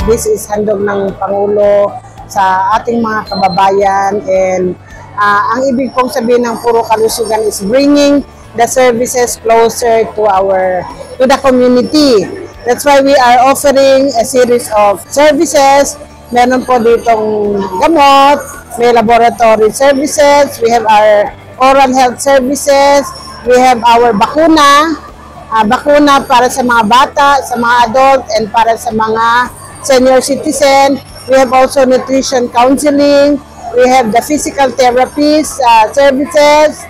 This is handog ng Pangulo sa ating mga kababayan, and ang ibig pong sabihin ng Puro Kalusugan is bringing the services closer to the community. That's why we are offering a series of services. Meron po ditong gamot, may laboratory services, we have our oral health services, we have our bakuna para sa mga bata, sa mga adult, and para sa mga senior citizen. We have also nutrition counseling, we have the physical therapies services,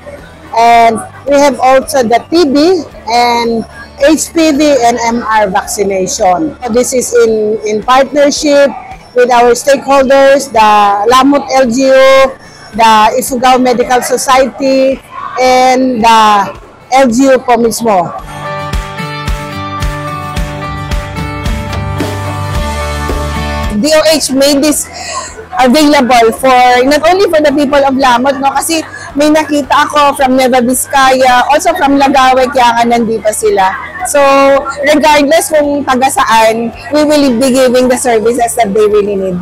and we have also the TB and HPV and MR vaccination. This is in partnership with our stakeholders, the Lamut LGU, the Ifugao Medical Society, and the LGU po mismo. DOH made this available for not only for the people of Lamut, no, kasi may nakita ako from Nueva Vizcaya, also from Lagawe, kaya nga nandito sila. So, regardless kung taga saan, we will be giving the services that they really need.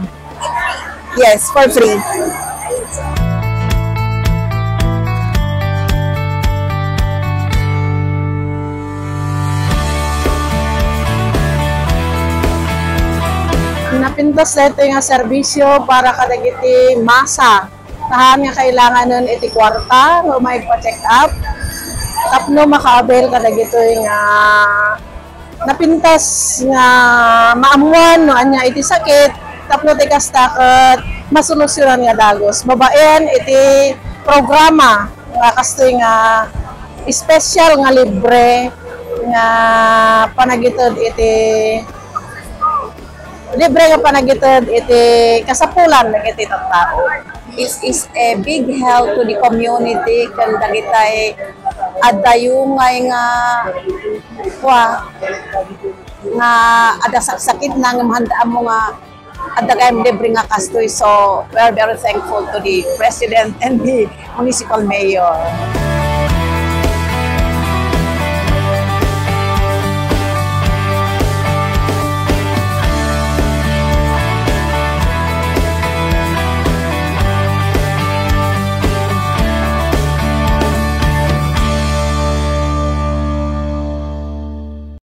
Yes, for free. Napintas na ito yung serbisyo para kadagiti masa. Tahan nga kailangan nun iti kwarta, no, may pa-check up. Tapno maka-avail kadagito yung napintas nga maamuan, no, anya iti sakit. Tapno ti kastakot, masolusyonan nga dagos. Babaen iti programa nga kastoy nga special nga libre nga panagitod iti kasapulan ng iti tao. It is a big help to the community kung dagitay adayungay nga ada sakit na nga mahandaan mo nga adagay libre nga kastoy. So we are very thankful to the President and the Municipal Mayor.